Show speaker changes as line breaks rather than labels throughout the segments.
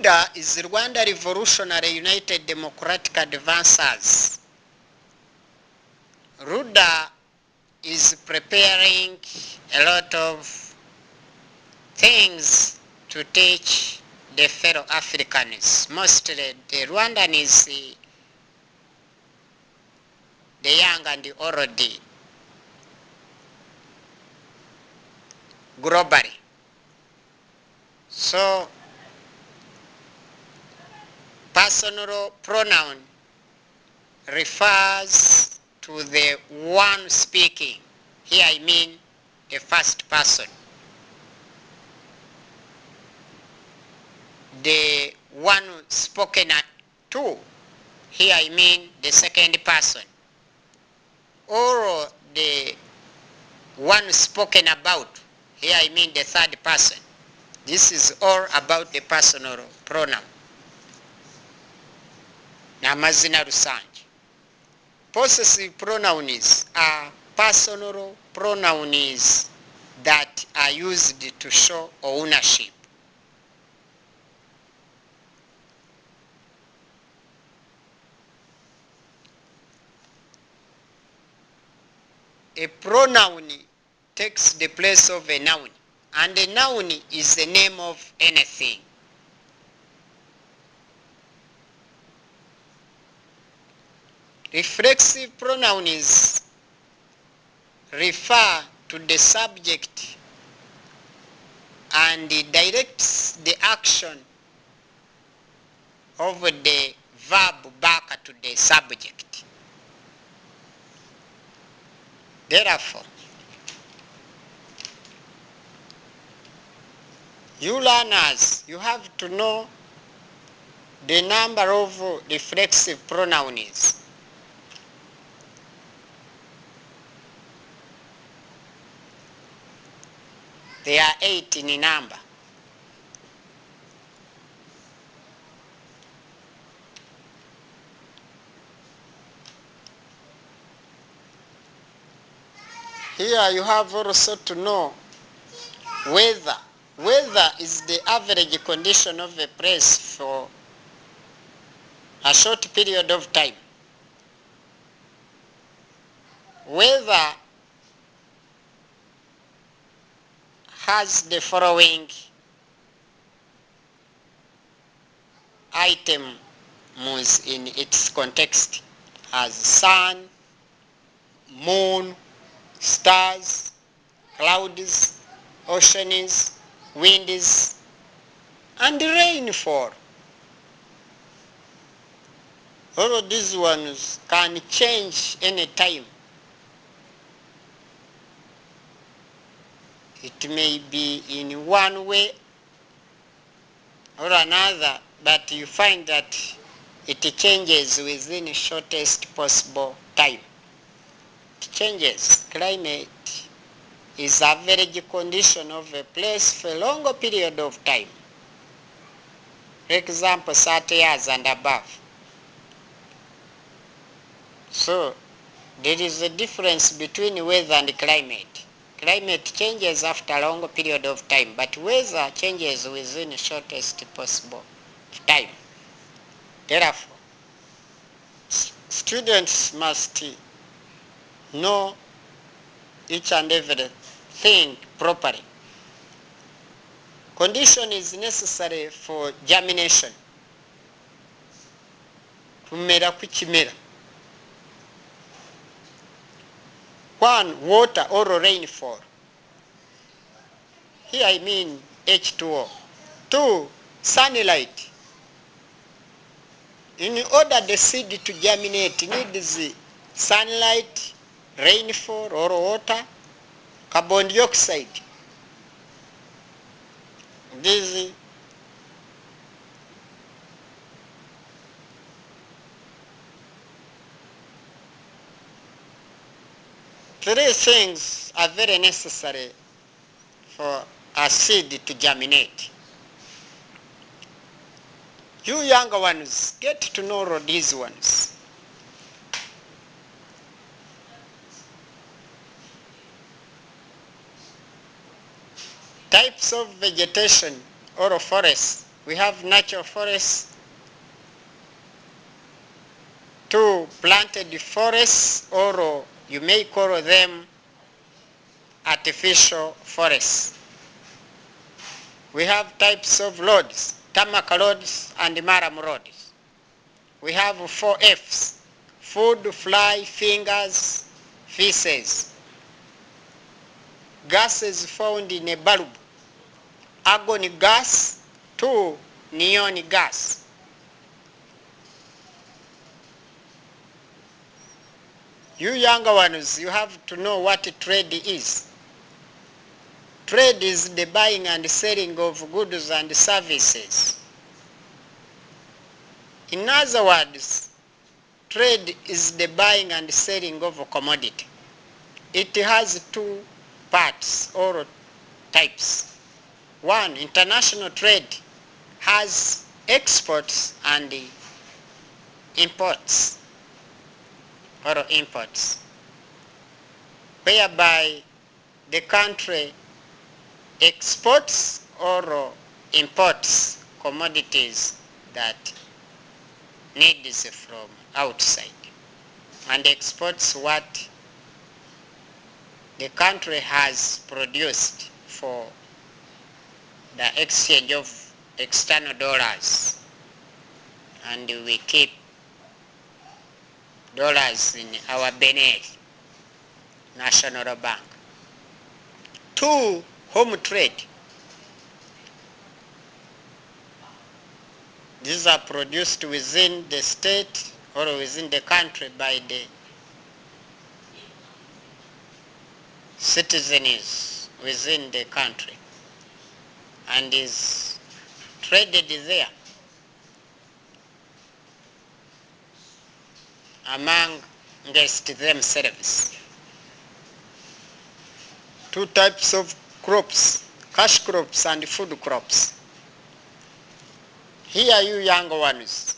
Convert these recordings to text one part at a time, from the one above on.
RUDA is Rwanda Revolutionary United Democratic Advancers. RUDA is preparing a lot of things to teach the fellow Africans, mostly the Rwandans, the young and the old, globally. So, personal pronoun refers to the one speaking. Here I mean the first person. The one spoken to. Here I mean the second person. Or the one spoken about. Here I mean the third person. This is all about the personal pronoun. Amazina rusange. Possessive pronouns are personal pronouns that are used to show ownership. A pronoun takes the place of a noun, and a noun is the name of anything. Reflexive pronouns refer to the subject and directs the action of the verb back to the subject. Therefore, you learners, you have to know the number of reflexive pronouns. They are 8 in number. Here you have also to know weather. Weather is the average condition of a place for a short period of time. Weather has the following items in its context: as sun, moon, stars, clouds, oceans, winds, and rainfall. All of these ones can change any time. It may be in one way or another, but you find that it changes within the shortest possible time. It changes. Climate is average condition of a place for a longer period of time. For example, 30 years and above. So, there is a difference between weather and climate. Climate changes after a long period of time, but weather changes within the shortest possible time. Therefore, students must know each and everything properly. Condition is necessary for germination. Kumera kuchimera. 1. Water or rainfall. Here I mean H2O. 2. Sunlight. In order the seed to germinate, it needs sunlight, rainfall or water, carbon dioxide. These three things are very necessary for a seed to germinate. You younger ones, get to know all these ones. Types of vegetation or forests we have natural forests. 2 planted forests, or you may call them artificial forests. We have types of roads, tarmac roads and murram roads. We have 4 F's, food, fly, fingers, feces. Gases found in a bulb, argon gas, 2 neon gas. You younger ones, you have to know what trade is. Trade is the buying and selling of goods and services. In other words, trade is the buying and selling of a commodity. It has 2 parts or types. 1, international trade has exports and imports or imports, whereby the country exports or imports commodities that needs from outside, and exports what the country has produced for the exchange of external dollars, and we keep dollars in our Benin National Bank. 2, home trade. These are produced within the state or within the country by the citizens within the country and is traded there amongst themselves. 2 types of crops, cash crops and food crops. Here, you younger ones,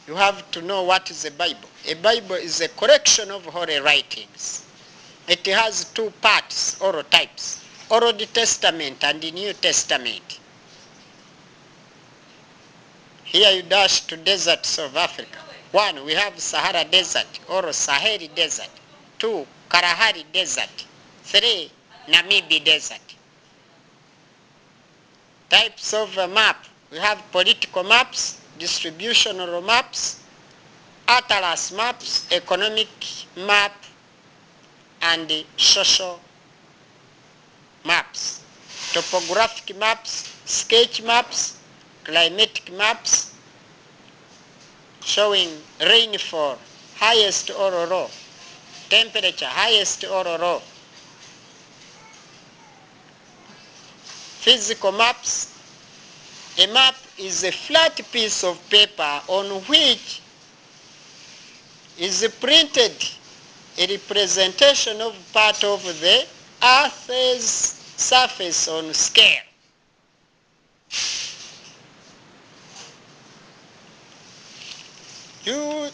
you have to know what is a Bible. A Bible is a collection of holy writings. It has 2 parts or types, Old Testament and the New Testament. Here you dash to deserts of Africa. 1, we have Sahara Desert or Saheli Desert. 2, Kalahari Desert. 3, Namibia Desert. Types of a map. We have political maps, distributional maps, atlas maps, economic map, and social maps. Topographic maps, sketch maps, climatic maps, showing rainfall, highest or low, temperature, highest or low. Physical maps. A map is a flat piece of paper on which is printed a representation of part of the Earth's surface on scale. You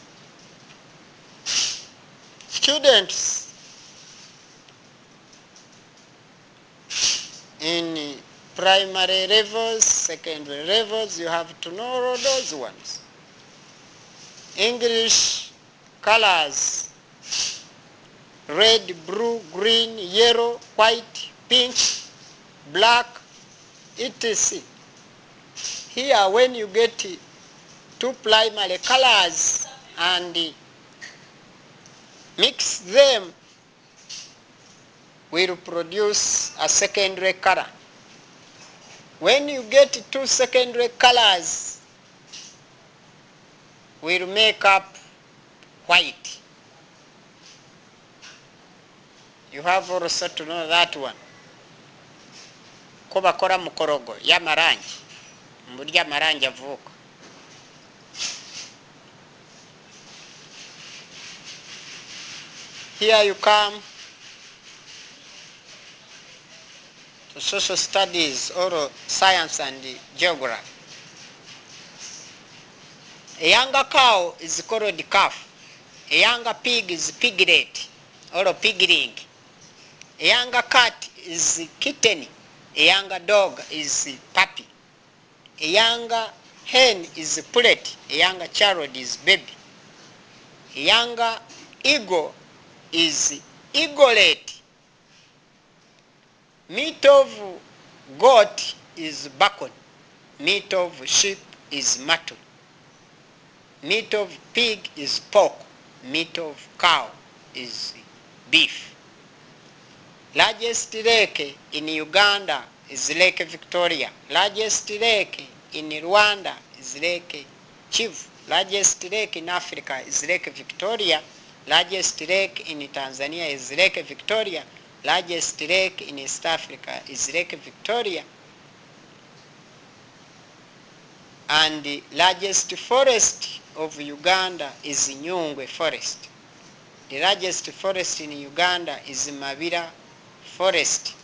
students in primary levels, secondary levels, you have to know all those ones. English colors: red, blue, green, yellow, white, pink, black, etc. Here, when you get 2 primary colors and mix them, will produce a secondary color. When you get 2 secondary colors, will make up white. You have also to know that one. Ko bakora mukorogo y'amarangi, muri amarangi avuka. Here you come to social studies or science and geography. A younger cow is called calf. A younger pig is piglet or pigling. A younger cat is kitten. A younger dog is puppy. A younger hen is pullet, a younger child is baby. A younger eagle is eaglet. Meat of goat is bacon. Meat of sheep is mutton. Meat of pig is pork. Meat of cow is beef. Largest lake in Uganda is Lake Victoria. Largest lake in Rwanda is Lake Kivu. Largest lake in Africa is Lake Victoria. Largest lake in Tanzania is Lake Victoria. Largest lake in East Africa is Lake Victoria. And the largest forest of Uganda is Nyungwe Forest. The largest forest in Uganda is Mabira Forest.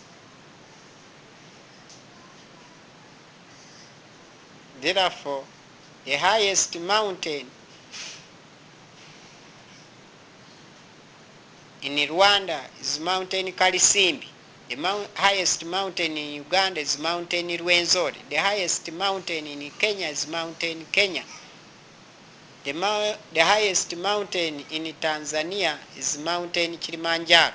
Therefore, the highest mountain in Rwanda is Mountain Kalisimbi. The highest mountain in Uganda is Mountain Rwenzori. The highest mountain in Kenya is Mountain Kenya. The highest mountain in Tanzania is Mountain Kilimanjaro.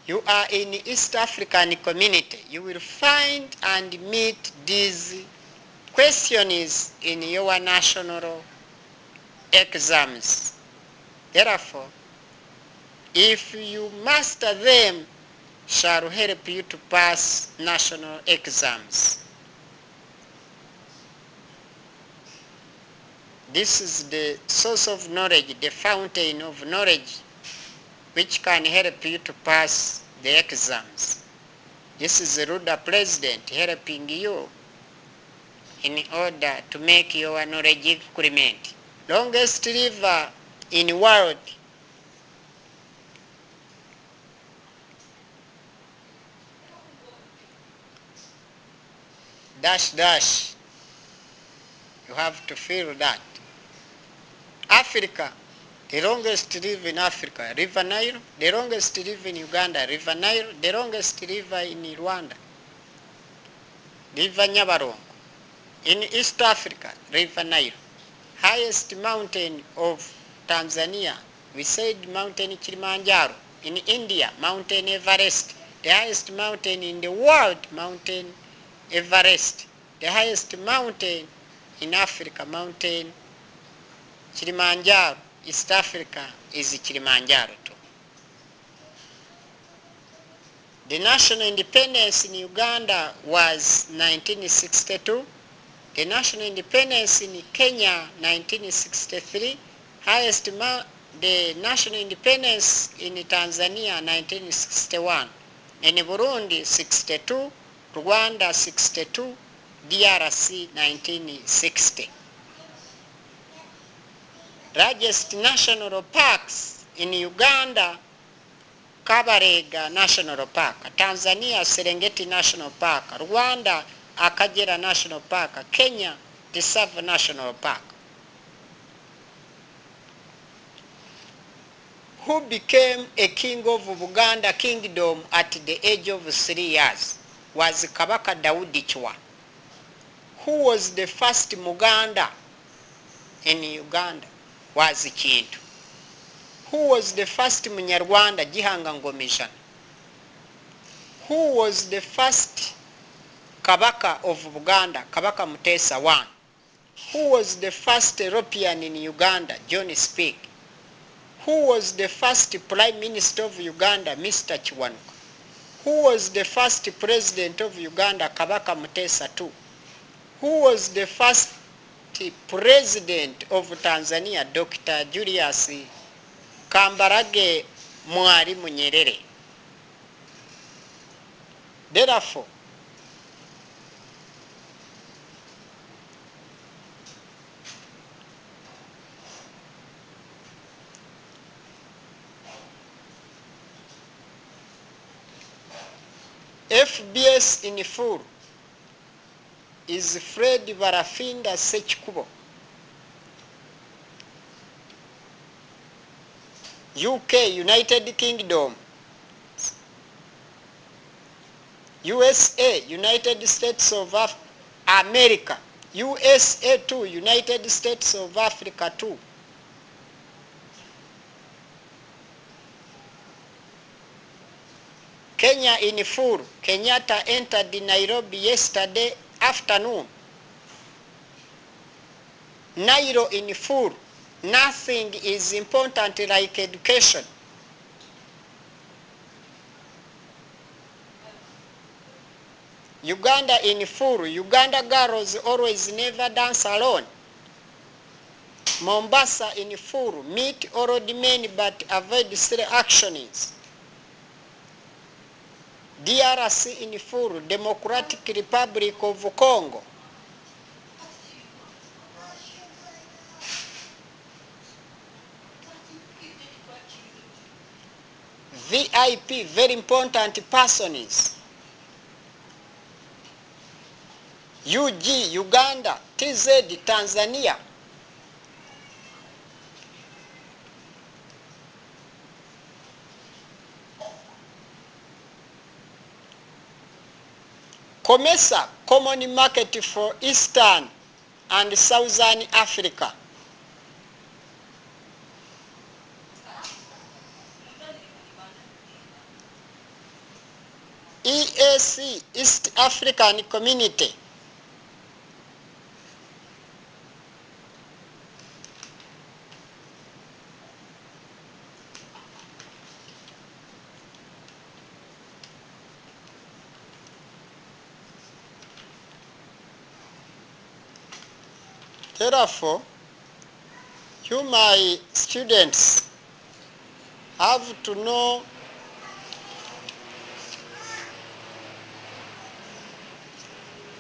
You are in East African community. You will find and meet these questions in your national exams. Therefore, if you master them, shall help you to pass national exams. This is the source of knowledge, the fountain of knowledge, which can help you to pass the exams. This is the R2UDA president helping you in order to make your knowledge increment. Longest river in the world dash dash. You have to feel that. Africa, the longest river in Africa, River Nile. The longest river in Uganda, River Nile. The longest river in Rwanda, River Nyabarongo. In East Africa, River Nile. Highest mountain of Tanzania, we said Mountain Kilimanjaro. In India, Mountain Everest. The highest mountain in the world, Mountain Everest. The highest mountain in Africa, Mountain Kilimanjaro. East Africa is Kilimanjaro too. The national independence in Uganda was 1962. The national independence in Kenya, 1963. The national independence in Tanzania, 1961. In Burundi, 62. Rwanda, 62. DRC, 1960. Largest national parks in Uganda, Kabarega National Park. Tanzania, Serengeti National Park. Rwanda, Akagera National Park. Kenya, Tsavo National Park. Who became a king of Buganda Kingdom at the age of 3 years was Kabaka Daudi Chwa, who was the first Muganda in Uganda was Kintu. Who was the first Munyarwanda Gihanga Ngomijana? Who was the first Kabaka of Buganda, Kabaka Mutesa I? Who was the first European in Uganda, John Speke? Who was the first Prime Minister of Uganda, Mr. Kiwanuka? Who was the first President of Uganda, Kabaka Mutesa II? Who was the first President of Tanzania, Dr. Julius Kambarage Mwalimu Nyerere? Therefore, FBS in full is Fred Barafinda SEKIKUBO. UK, United Kingdom. USA, United States of America, USA 2, United States of Africa 2. Kenya in full. Kenyatta entered Nairobi yesterday afternoon. Nairo in full. Nothing is important like education. Uganda in full. Uganda girls always never dance alone. Mombasa in full. Meet old men but avoid silly actions. DRC in full. Democratic Republic of Congo. VIP, very important persons. UG, Uganda. TZ, Tanzania. COMESA, Common Market for Eastern and Southern Africa. EAC, East African Community. Therefore, you, my students, have to know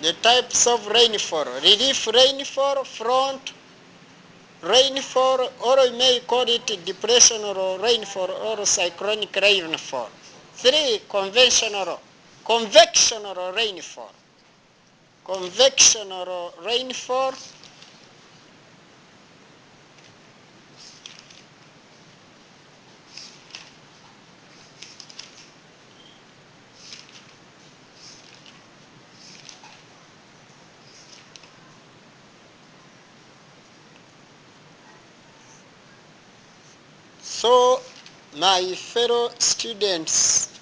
the types of rainfall: relief rainfall, front rainfall, or you may call it depression or rainfall or cyclonic rainfall. 3, convectional rainfall. Convectional rainfall, so my fellow students,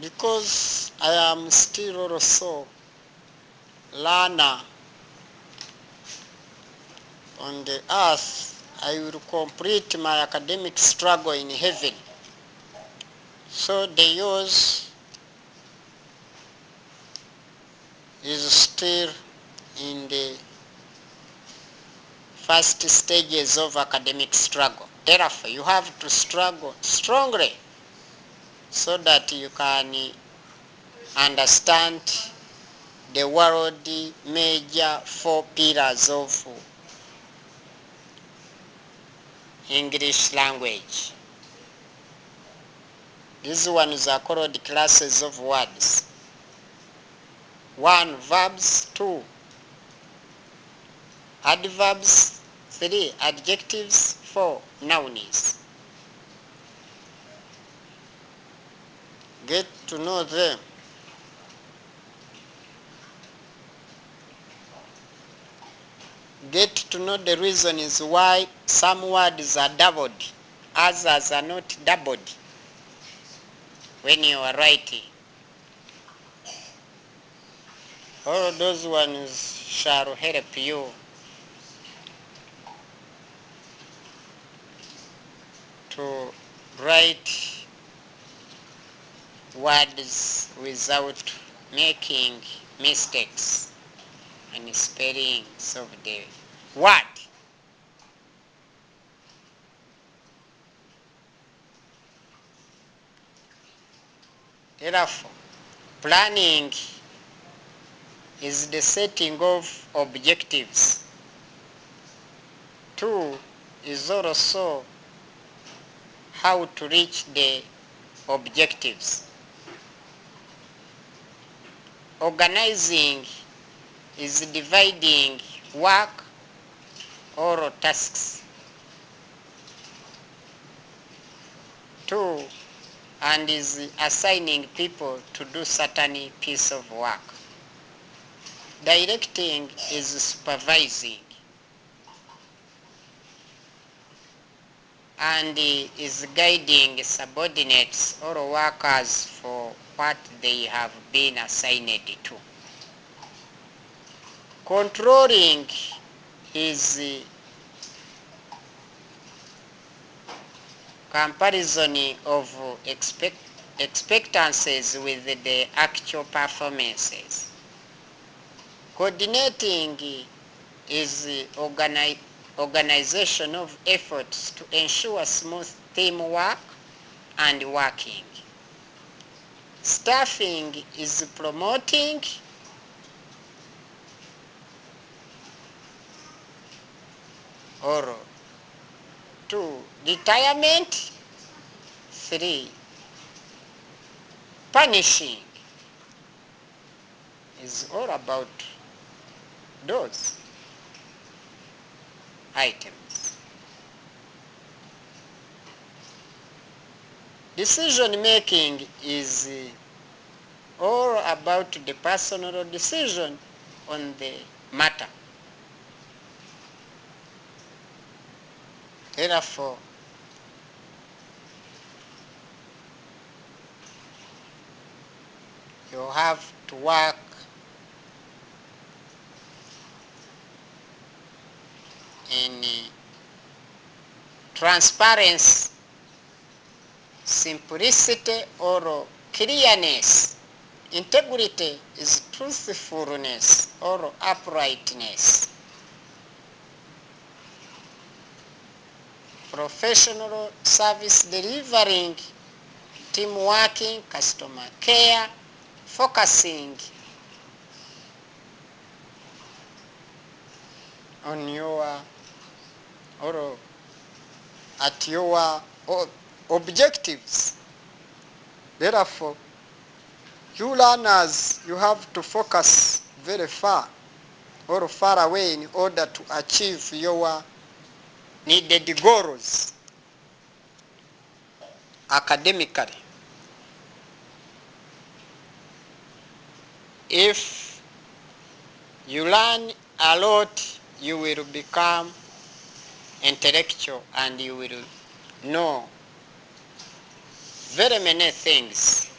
because I am still also learner on the earth, I will complete my academic struggle in heaven. So the use is still in the first stages of academic struggle. Therefore, you have to struggle strongly so that you can understand the world major 4 pillars of English language. These ones are called classes of words. 1, verbs. 2, adverbs. 3, adjectives. 4, nouns. Get to know them. Get to know the reasons why some words are doubled, others are not doubled when you are writing. All those ones shall help you to write words without making mistakes and spellings of the word. Therefore, planning is the setting of objectives. 2 is also how to reach the objectives. Organizing is dividing work or tasks. 2, and is assigning people to do certain piece of work. Directing is supervising and is guiding subordinates or workers for what they have been assigned to. Controlling is comparison of expectancies with the actual performances. Coordinating is organization of efforts to ensure smooth teamwork and working. Staffing is promoting or 2. Retirement. 3. Punishing is all about those items. Decision making is all about the personal decision on the matter. Therefore, you have to work in transparency, simplicity or clearness. Integrity is truthfulness or uprightness. Professional service delivering, team working, customer care, focusing on your or at your objectives. Therefore, you learners, you have to focus very far or far away in order to achieve your needed goals academically. If you learn a lot, you will become intellectual and you will know very many things.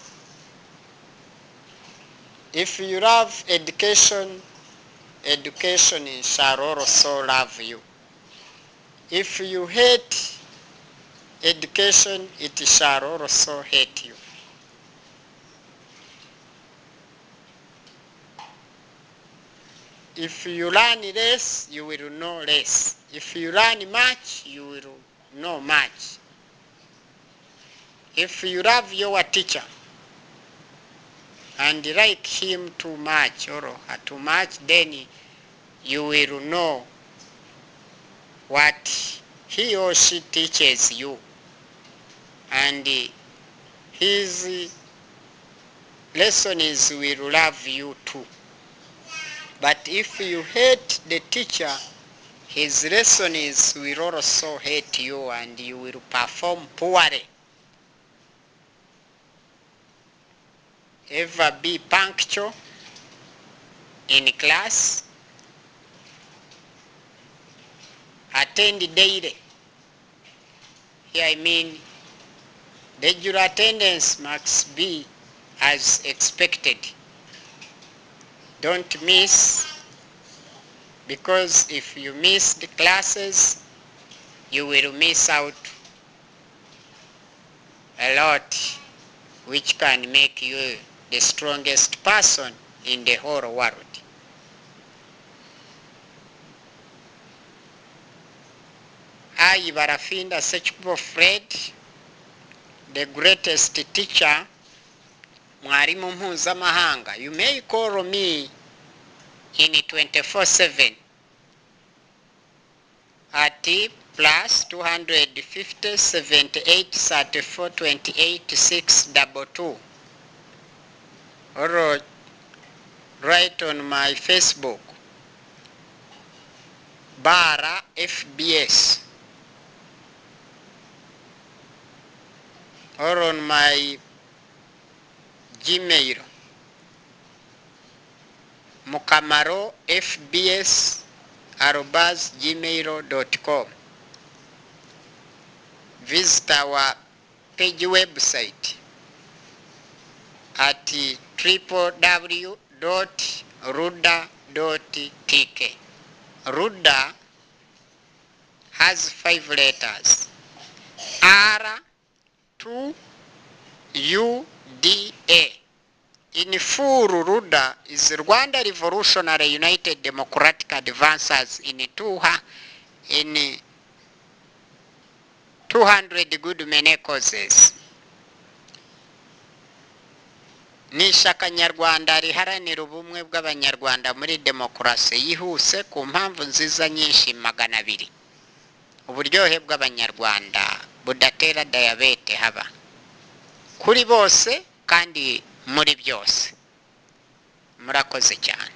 If you love education, education shall also love you. If you hate education, it shall also hate you. If you learn less, you will know less. If you learn much, you will know much. If you love your teacher and like him too much or her too much, then you will know what he or she teaches you, and his lessons will love you too. But if you hate the teacher, his lessons will also hate you and you will perform poorly. Ever be punctual in class. Attend daily. Here I mean regular attendance must be as expected. Don't miss, because if you miss the classes, you will miss out a lot, which can make you the strongest person in the whole world. I, Barafinda SEKIKUBO Fred, the greatest teacher, mwalimu mpuzamahanga. You may call me in 24/7 at plus 250 78 34 28 622, or write on my Facebook, Bara FBS. or on my Gmail, mukamaro@fbs@gmail.com. Visit our page website at www.ruda.tk. RUDA has 5 letters. R2UDA. In full, RUDA is Rwanda Revolutionary United Democratic Advancers in 200 good many causes. Ni ishyaka nyarwanda riharanira ubumwe bw'abanyarwanda muri demokarasi yihuse ku mpamvu nziza nyinshi 200. Uburyohe bw'abanyarwanda budatera diyabete haba kuri bose kandi muri byose. Murakoze cyane.